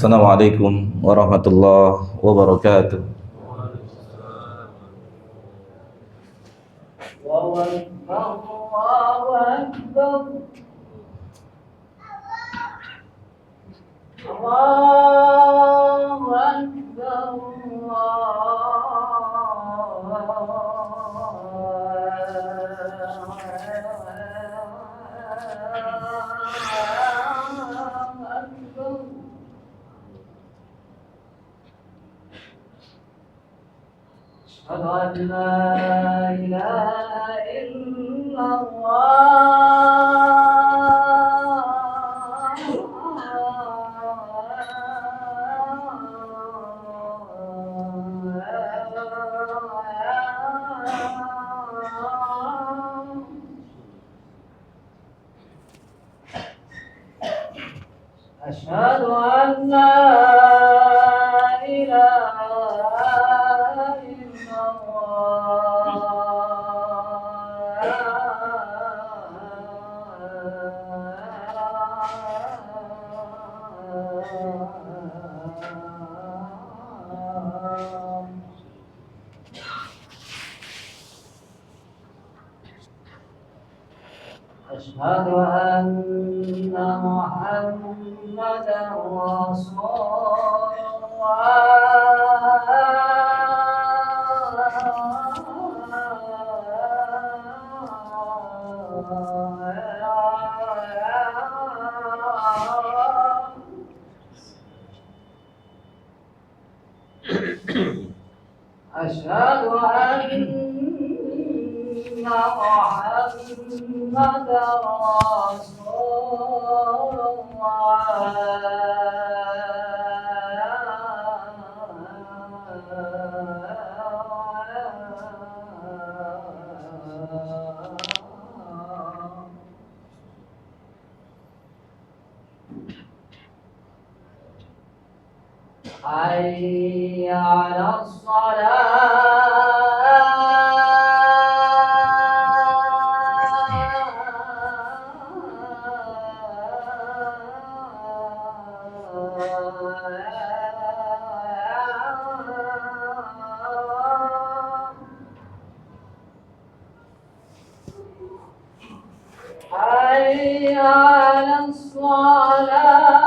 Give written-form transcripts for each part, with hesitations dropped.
Assalamualaikum warahmatullahi wabarakatuh. أشهد أن لا إله إلا الله. أشهد أن لا إله إلا الله. أشهد أن محمدا رسول الله. أشهد أن محمدا رسول الله. حي على الصلاة. حي على الصلاة.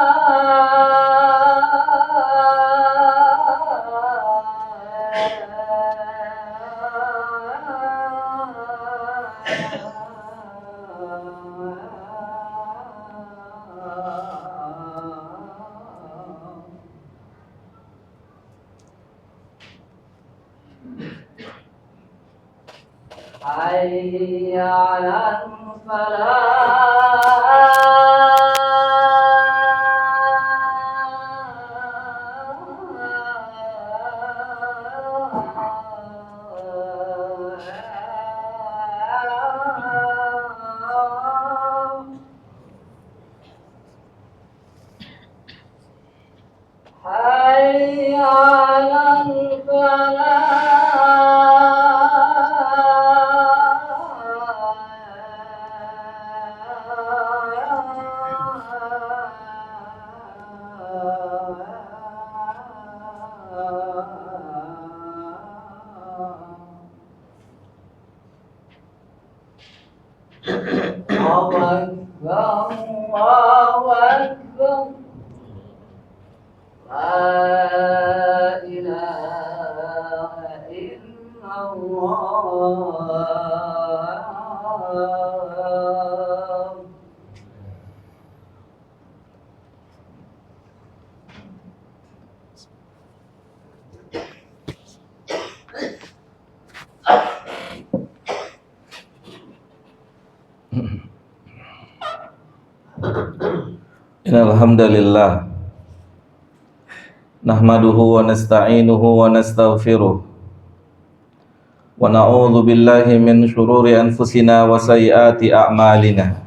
حي على الفلاح. حي على الله أكبر الله أكبر. لا إله إلا الله. Innal hamdalillah nahmaduhu wa nasta'inuhu wa nastaghfiruh wa na'udzu billahi min shururi anfusina wa sayyiati a'malina.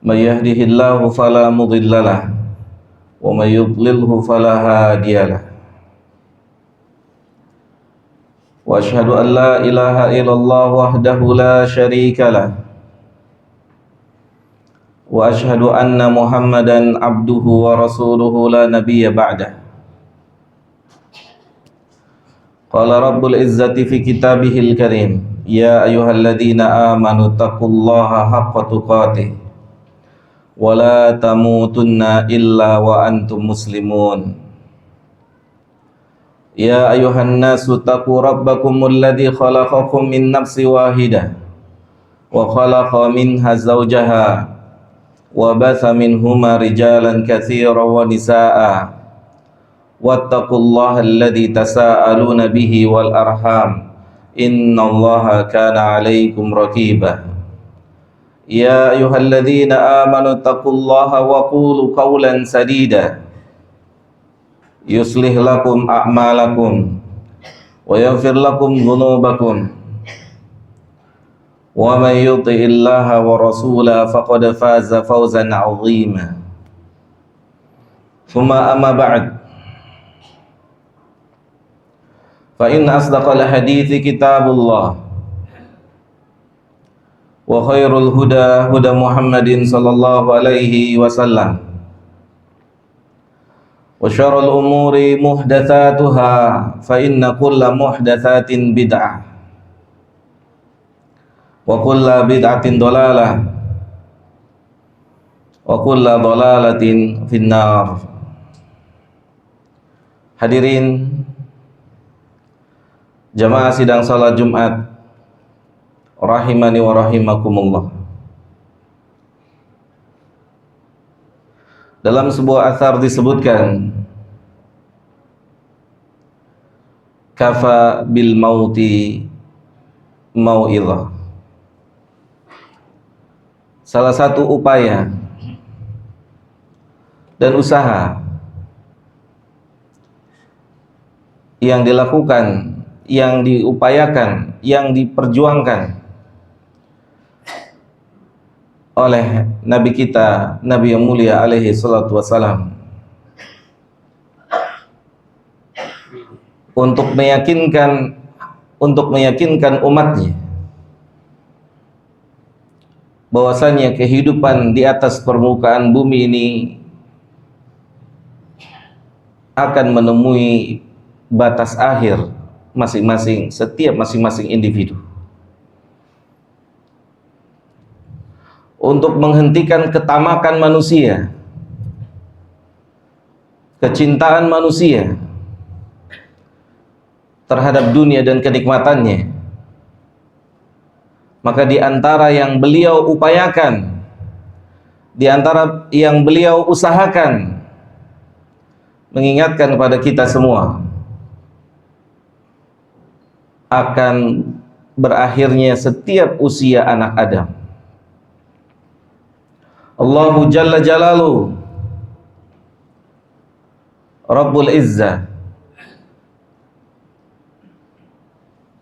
May yahdihillahu fala mudhillalah wa may yudlilhu fala hadiyalah. Wa asyhadu an la ilaha illallah wahdahu la syarika lah وأشهد أن محمدا عبده ورسوله لا نبي بعده. قال رب العزة في كتابه الكريم: يا أيها الذين آمنوا اتقوا الله حق تقاته ولا تموتن إلا وأنتم مسلمون. يا أيها الناس اتقوا ربكم الذي خلقكم من نفس واحدة وخلق منها زوجها وبث منهما رجالا كثيرا ونساء واتقوا الله الذي تساءلون به والأرحام إن الله كان عليكم رقيبا. يا أيها الذين آمنوا اتقوا الله وقولوا قولا سديدا يصلح لكم أعمالكم ويغفر لكم ذنوبكم ومن يطع الله ورسوله فقد فاز فوزا عظيما. ثم أما بعد، فإن أصدق الحديث كتاب الله وخير الهدى هدى محمد صلى الله عليه وسلم وشر الأمور محدثاتها فإن كل محدثات بدعة وكل بدعة ضلالة وكل ضلالة في النار. Hadirin jamaah sidang salat Jumat rahimani wa rahimakumullah. Dalam sebuah athar disebutkan, kafa bil mauti mau'izah. Salah satu upaya dan usaha yang dilakukan, yang diupayakan, yang diperjuangkan oleh Nabi kita, Nabi yang mulia alaihi salatu wassalam, untuk meyakinkan umatnya bahwasanya kehidupan di atas permukaan bumi ini akan menemui batas akhir setiap masing-masing individu. Untuk menghentikan ketamakan manusia, kecintaan manusia terhadap dunia dan kenikmatannya, maka di antara yang beliau upayakan, di antara yang beliau usahakan, mengingatkan kepada kita semua akan berakhirnya setiap usia anak Adam. Allahu Jalla Jalaluhu Rabbul Izzah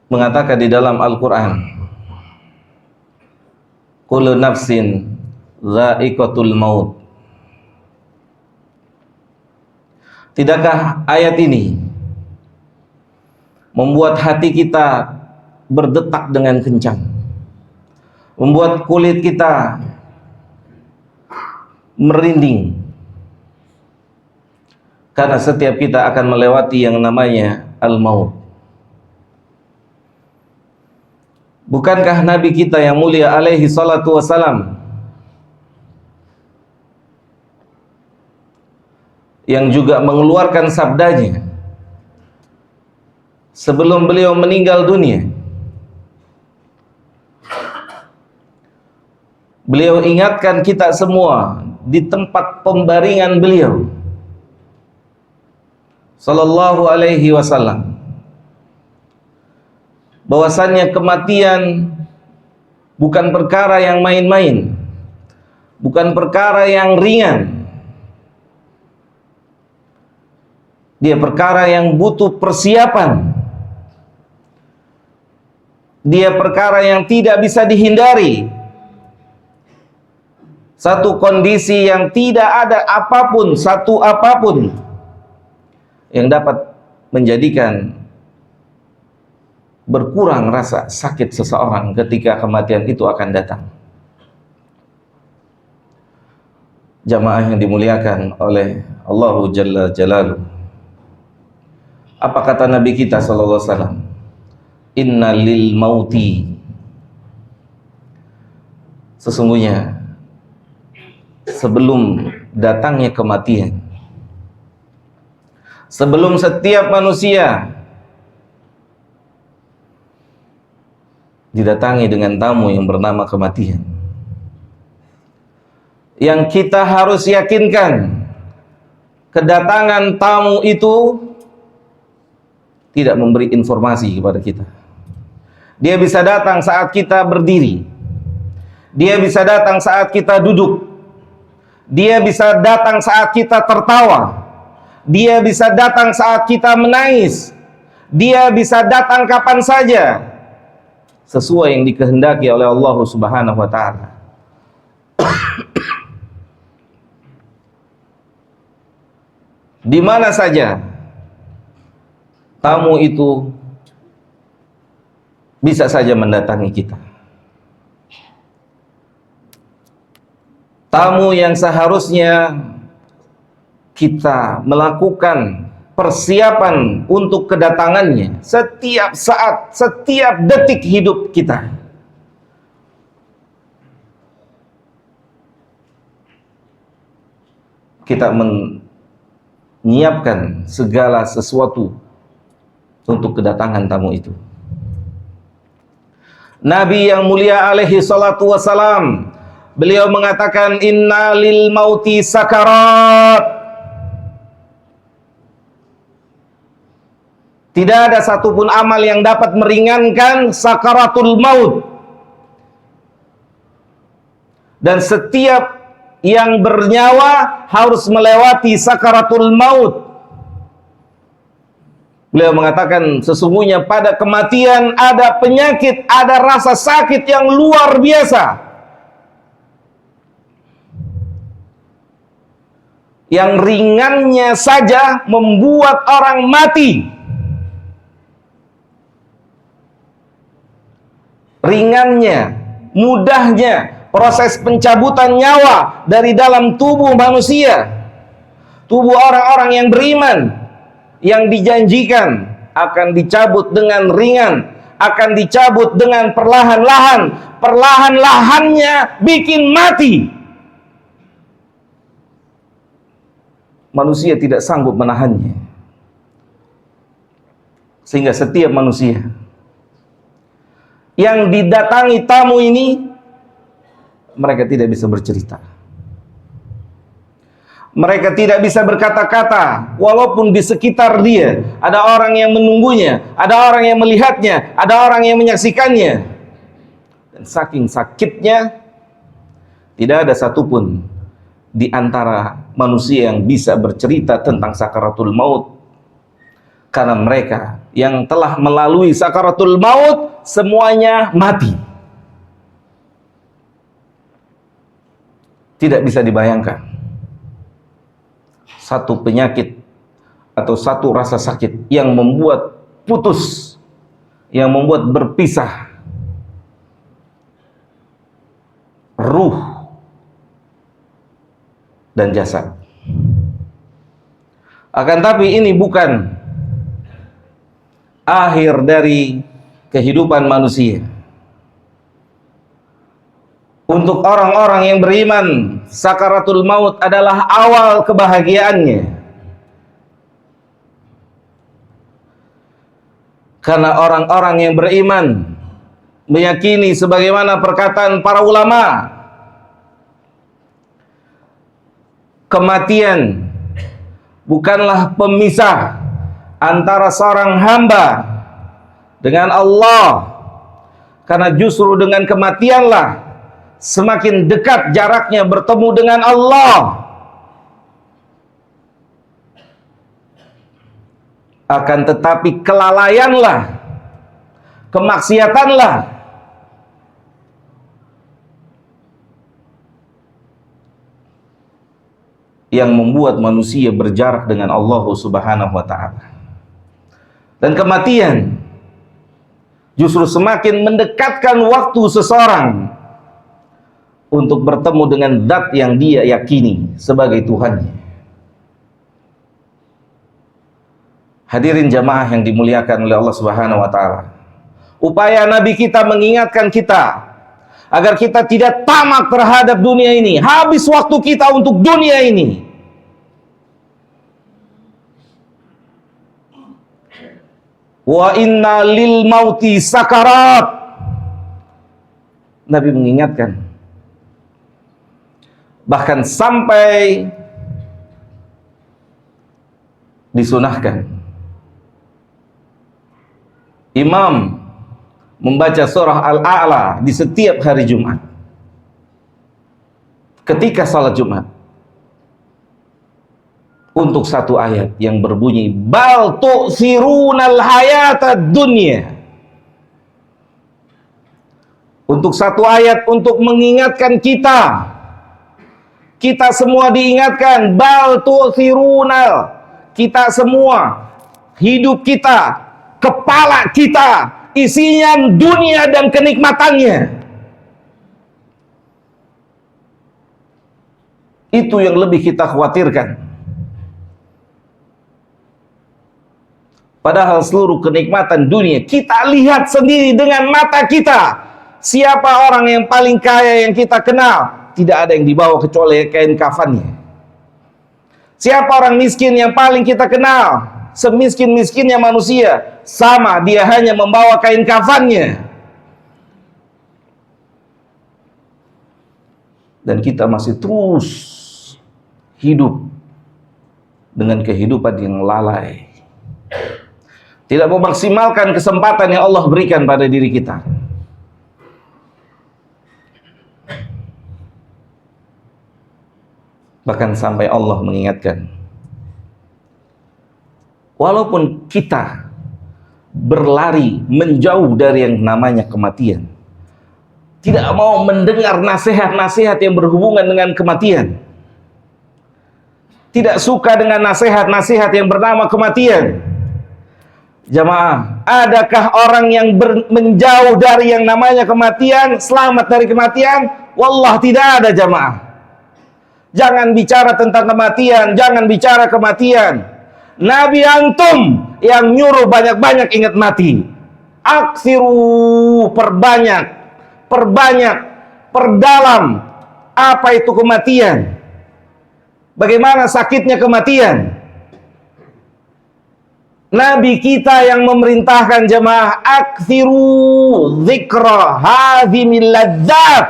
mengatakan di dalam Al-Quran, kullu nafsin dha'iqatul maut. Tidakkah ayat ini membuat hati kita berdetak dengan kencang, membuat kulit kita merinding, karena setiap kita akan melewati yang namanya al-maut. Bukankah Nabi kita yang mulia alaihi salatu wassalam yang juga mengeluarkan sabdanya sebelum beliau meninggal dunia, beliau ingatkan kita semua di tempat pembaringan beliau sallallahu alaihi wasallam bahwasannya kematian bukan perkara yang main-main, bukan perkara yang ringan. Dia perkara yang butuh persiapan. Dia perkara yang tidak bisa dihindari. Satu kondisi yang tidak ada apapun, satu apapun yang dapat menjadikan berkurang rasa sakit seseorang ketika kematian itu akan datang. Jamaah yang dimuliakan oleh Allahu Jalla Jalaluh. Apa kata Nabi kita sallallahu alaihi wasallam? Inna lil mauti, sesungguhnya sebelum datangnya kematian, sebelum setiap manusia didatangi dengan tamu yang bernama kematian, yang kita harus yakinkan kedatangan tamu itu tidak memberi informasi kepada kita. Dia bisa datang saat kita berdiri, dia bisa datang saat kita duduk, dia bisa datang saat kita tertawa, dia bisa datang saat kita menangis, dia bisa datang kapan saja sesuai yang dikehendaki oleh Allah Subhanahu wa taala. Di mana saja tamu itu bisa saja mendatangi kita. Tamu yang seharusnya kita melakukan persiapan untuk kedatangannya setiap saat, setiap detik hidup kita. Kita menyiapkan segala sesuatu untuk kedatangan tamu itu. Nabi yang mulia alaihi salatu wassalam, beliau mengatakan inna lil mauti sakarat. Tidak ada satupun amal yang dapat meringankan sakaratul maut. Dan setiap yang bernyawa harus melewati sakaratul maut. Beliau mengatakan sesungguhnya pada kematian ada penyakit, ada rasa sakit yang luar biasa, yang ringannya saja membuat orang mati. Ringannya, mudahnya proses pencabutan nyawa dari dalam tubuh manusia, tubuh orang-orang yang beriman, yang dijanjikan akan dicabut dengan ringan, akan dicabut dengan perlahan-lahan, perlahan-lahannya bikin mati. Manusia tidak sanggup menahannya, sehingga setiap manusia yang didatangi tamu ini, mereka tidak bisa bercerita, mereka tidak bisa berkata-kata, walaupun di sekitar dia ada orang yang menunggunya, ada orang yang melihatnya, ada orang yang menyaksikannya. Dan saking sakitnya, tidak ada satupun di antara manusia yang bisa bercerita tentang sakaratul maut, karena mereka yang telah melalui sakaratul maut semuanya mati. Tidak bisa dibayangkan satu penyakit atau satu rasa sakit yang membuat putus, yang membuat berpisah ruh dan jasad. Akan tapi ini bukan akhir dari kehidupan manusia. Untuk orang-orang yang beriman, sakaratul maut adalah awal kebahagiaannya. Karena orang-orang yang beriman meyakini sebagaimana perkataan para ulama, kematian bukanlah pemisah antara seorang hamba dengan Allah, karena justru dengan kematianlah semakin dekat jaraknya bertemu dengan Allah. Akan tetapi kelalaianlah, kemaksiatanlah yang membuat manusia berjarak dengan Allah Subhanahu wa ta'ala. Dan kematian justru semakin mendekatkan waktu seseorang untuk bertemu dengan zat yang dia yakini sebagai Tuhannya. Hadirin jamaah yang dimuliakan oleh Allah Subhanahu wa taala. Upaya Nabi kita mengingatkan kita agar kita tidak tamak terhadap dunia ini, habis waktu kita untuk dunia ini. Wa inna lil mauti sakarat. Nabi mengingatkan, bahkan sampai disunahkan imam membaca surah Al-A'la di setiap hari Jumat ketika salat Jumat untuk satu ayat yang berbunyi bal tu'sirunal hayatad dunya. Untuk satu ayat untuk mengingatkan kita semua diingatkan bal tu'sirunal, kita semua, hidup kita, kepala kita isinya dunia dan kenikmatannya. Itu yang lebih kita khawatirkan. Padahal seluruh kenikmatan dunia kita lihat sendiri dengan mata kita. Siapa orang yang paling kaya yang kita kenal? Tidak ada yang dibawa kecuali kain kafannya. Siapa orang miskin yang paling kita kenal? Semiskin-miskinnya manusia, sama, dia hanya membawa kain kafannya. Dan kita masih terus hidup dengan kehidupan yang lalai, tidak memaksimalkan kesempatan yang Allah berikan pada diri kita. Bahkan sampai Allah mengingatkan, walaupun kita berlari menjauh dari yang namanya kematian, tidak mau mendengar nasihat-nasihat yang berhubungan dengan kematian, tidak suka dengan nasihat-nasihat yang bernama kematian. Jamaah, adakah orang yang menjauh dari yang namanya kematian, selamat dari kematian? Wallah, tidak ada jamaah. Jangan bicara tentang kematian, jangan bicara kematian. Nabi antum yang nyuruh banyak-banyak ingat mati. Aksiru, perbanyak, perdalam. Apa itu kematian? Bagaimana sakitnya kematian? Nabi kita yang memerintahkan jemaah, aksiru zikra hadhimil ladzat.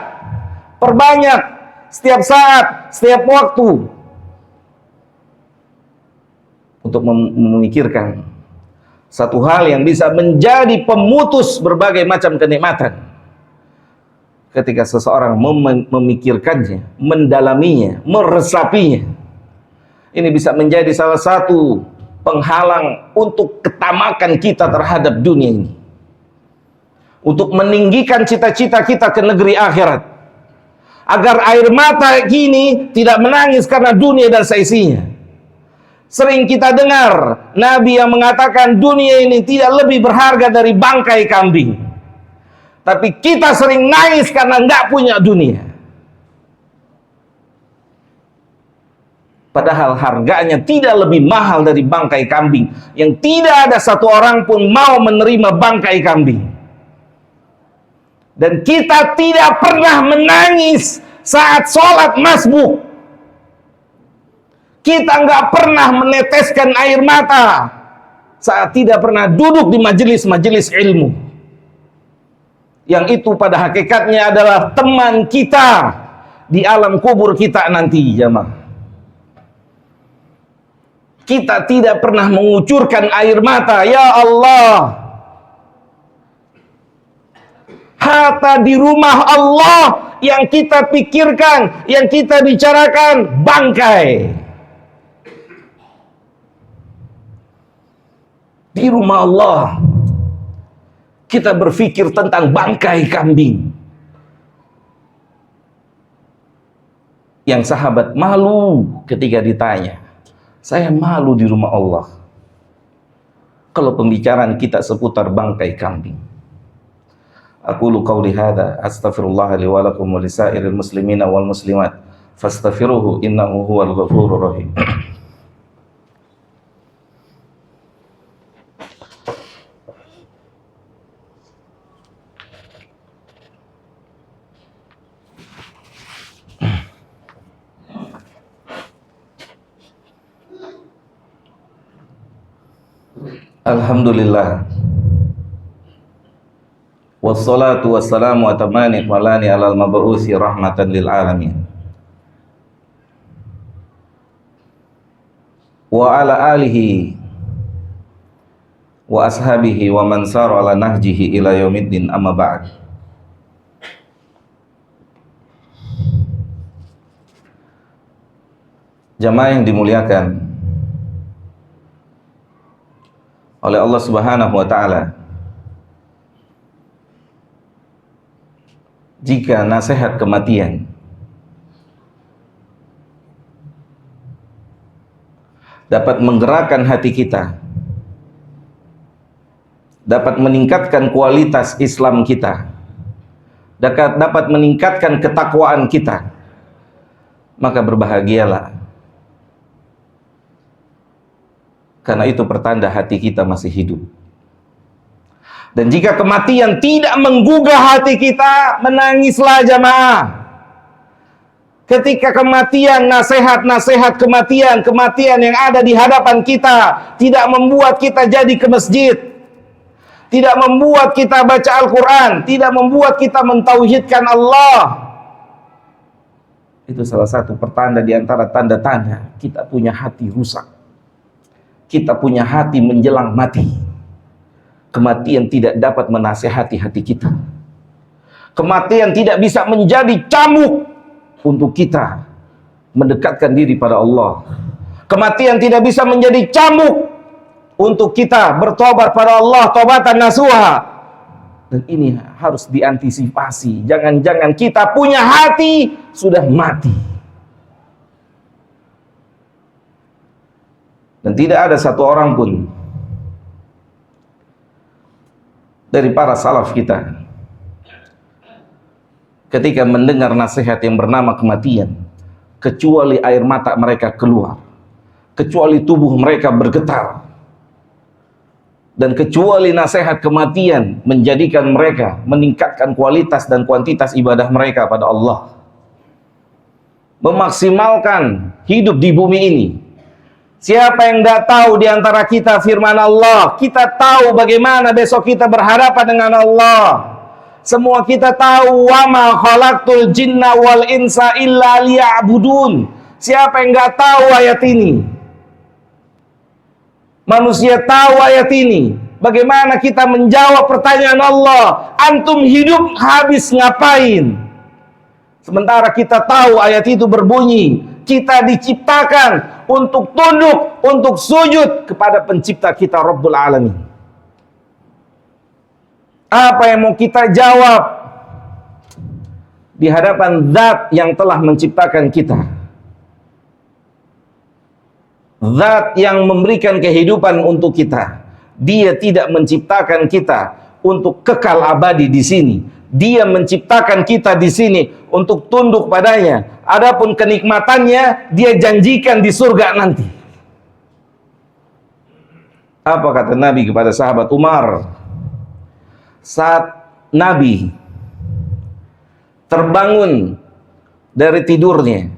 Perbanyak setiap saat, setiap waktu untuk memikirkan satu hal yang bisa menjadi pemutus berbagai macam kenikmatan. Ketika seseorang memikirkannya, mendalaminya, meresapinya, ini bisa menjadi salah satu penghalang untuk ketamakan kita terhadap dunia ini, untuk meninggikan cita-cita kita ke negeri akhirat, agar air mata kini tidak menangis karena dunia dan seisinya. Sering kita dengar Nabi yang mengatakan dunia ini tidak lebih berharga dari bangkai kambing. Tapi kita sering nangis karena nggak punya dunia. Padahal harganya tidak lebih mahal dari bangkai kambing, yang tidak ada satu orang pun mau menerima bangkai kambing. Dan kita tidak pernah menangis saat sholat masbuk. Kita nggak pernah meneteskan air mata saat tidak pernah duduk di majelis-majelis ilmu. Yang itu pada hakikatnya adalah teman kita di alam kubur kita nanti, jamaah. Kita tidak pernah mengucurkan air mata, ya Allah, harta di rumah Allah yang kita pikirkan, yang kita bicarakan bangkai. Di rumah Allah kita berpikir tentang bangkai kambing. Yang sahabat malu ketika ditanya, saya malu di rumah Allah kalau pembicaraan kita seputar bangkai kambing. Aqulu qawli hadza astaghfirullah li wa lakum wa lisairil muslimina wal muslimat fastaghfiruhu innahu huwal ghafurur rahim. Alhamdulillah. Wassalatu wassalamu atamani falani alal mab'usi rahmatan lil alamin. Wa ala alihi wa ashabihi wa man sara ala nahjihi ila yaumiddin, amma ba'd. Jamaah yang dimuliakan oleh Allah Subhanahu wa taala, jika nasihat kematian dapat menggerakkan hati kita, dapat meningkatkan kualitas Islam kita, dapat meningkatkan ketakwaan kita, maka berbahagialah. Karena itu pertanda hati kita masih hidup. Dan jika kematian tidak menggugah hati kita, menangislah jamaah. Ketika kematian, nasihat-nasihat kematian yang ada di hadapan kita tidak membuat kita jadi ke masjid, tidak membuat kita baca Al-Quran, tidak membuat kita mentauhidkan Allah, itu salah satu pertanda di antara tanda-tanda kita punya hati rusak. Kita punya hati menjelang mati. Kematian tidak dapat menasehati hati kita. Kematian tidak bisa menjadi cambuk untuk kita mendekatkan diri pada Allah. Kematian tidak bisa menjadi cambuk untuk kita bertobat pada Allah, tobatan nasuha. Dan ini harus diantisipasi. Jangan-jangan kita punya hati sudah mati. Dan tidak ada satu orang pun dari para salaf kita ketika mendengar nasihat yang bernama kematian, kecuali air mata mereka keluar, kecuali tubuh mereka bergetar, dan kecuali nasihat kematian menjadikan mereka meningkatkan kualitas dan kuantitas ibadah mereka pada Allah, memaksimalkan hidup di bumi ini. Siapa yang tidak tahu di antara kita firman Allah? Kita tahu bagaimana besok kita berhadapan dengan Allah. Semua kita tahu, wa ma khalaqtul jinna wal insa illa liya'budun. Siapa yang tidak tahu ayat ini? Manusia tahu ayat ini. Bagaimana kita menjawab pertanyaan Allah? Antum hidup habis ngapain? Sementara kita tahu ayat itu berbunyi, kita diciptakan untuk tunduk, untuk sujud kepada pencipta kita Rabbul Alamin. Apa yang mau kita jawab di hadapan Zat yang telah menciptakan kita? Zat yang memberikan kehidupan untuk kita. Dia tidak menciptakan kita untuk kekal abadi di sini. Dia menciptakan kita di sini untuk tunduk padanya. Adapun kenikmatannya dia janjikan di surga nanti. Apa kata Nabi kepada sahabat Umar saat Nabi terbangun dari tidurnya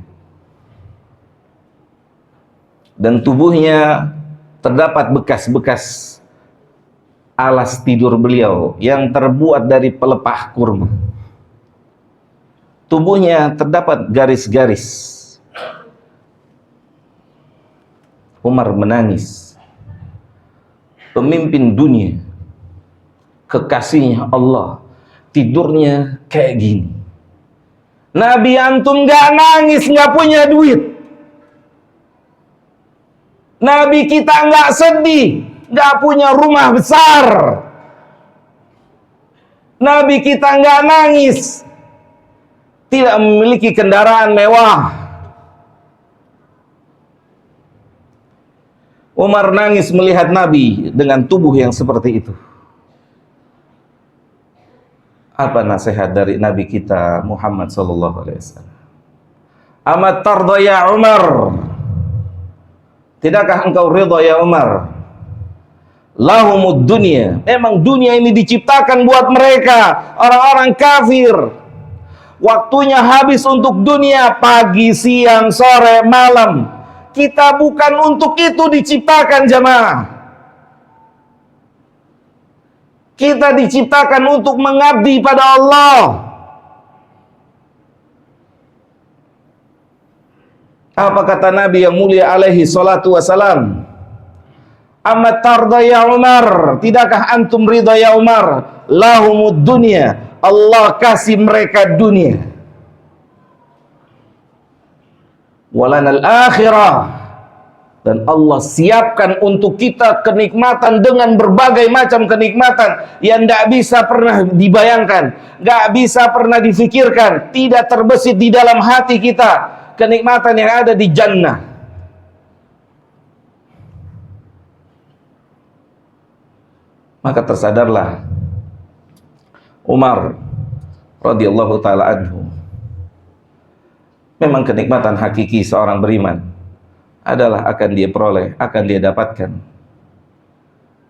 dan tubuhnya terdapat bekas-bekas alas tidur beliau yang terbuat dari pelepah kurma. Tubuhnya terdapat garis-garis. Umar menangis. Pemimpin dunia, kekasihnya Allah, tidurnya kayak gini. Nabi antum gak nangis, gak punya duit. Nabi kita gak sedih, gak punya rumah besar. Nabi kita gak nangis, tidak memiliki kendaraan mewah. Umar nangis melihat Nabi dengan tubuh yang seperti itu. Apa nasihat dari Nabi kita Muhammad sallallahu alaihi wasallam? Amat tarda ya Umar? Tidakkah engkau ridha ya Umar? Lahumud dunya. Memang dunia ini diciptakan buat mereka, orang-orang kafir. Waktunya habis untuk dunia, pagi, siang, sore, malam. Kita bukan untuk itu diciptakan, jamaah. Kita diciptakan untuk mengabdi pada Allah. Apa kata Nabi yang mulia alaihi salatu wassalam? Amat tarda ya Umar? Tidakkah antum ridha ya Umar? Lahumud dunya. Allah kasih mereka dunia. Walanal akhirah. Dan Allah siapkan untuk kita kenikmatan dengan berbagai macam kenikmatan yang tidak bisa pernah dibayangkan, nggak bisa pernah difikirkan, tidak terbesit di dalam hati kita. Kenikmatan yang ada di jannah. Maka tersadarlah Umar radhiyallahu taala anhu. Memang kenikmatan hakiki seorang beriman adalah akan dia peroleh, akan dia dapatkan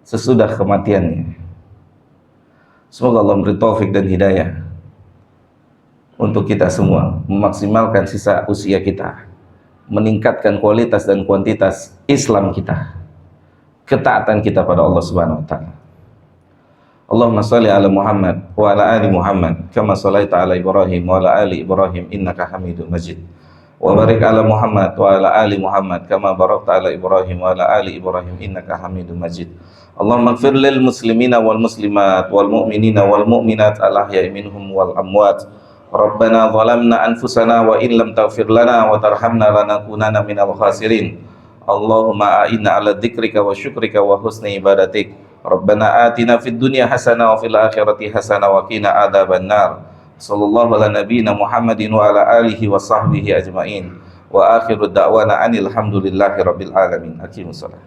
sesudah kematiannya. Semoga Allah memberi taufik dan hidayah untuk kita semua memaksimalkan sisa usia kita, meningkatkan kualitas dan kuantitas Islam kita, ketaatan kita pada Allah Subhanahu wa taala. Allahumma shalli ala Muhammad wa ala ali Muhammad kama shallaita ala Ibrahim wa ala ali Ibrahim innaka Hamidum Majid. Wa barik ala Muhammad wa ala ali Muhammad kama barakta ala Ibrahim wa ala ali Ibrahim innaka Hamidum Majid. Allahumma ighfir lil muslimina wal muslimat wal mu'minina wal mu'minat al ahya'i minhum wal amwat. Rabbana zalamna anfusana wa in lam taghfir lana wa tarhamna lanakunanna minal khasirin. Allahumma a'inna ala dzikrika wa syukrika wa husni ibadatik. Rabbana atina fid dunya hasanah wa fil akhirati hasanah wa qina adzabannar. Sallallahu ala nabiyyina Muhammadin wa ala alihi wa sahbihi ajmain. Wa akhiru da'wana anil hamdulillahi rabbil alamin. Aqimus salat.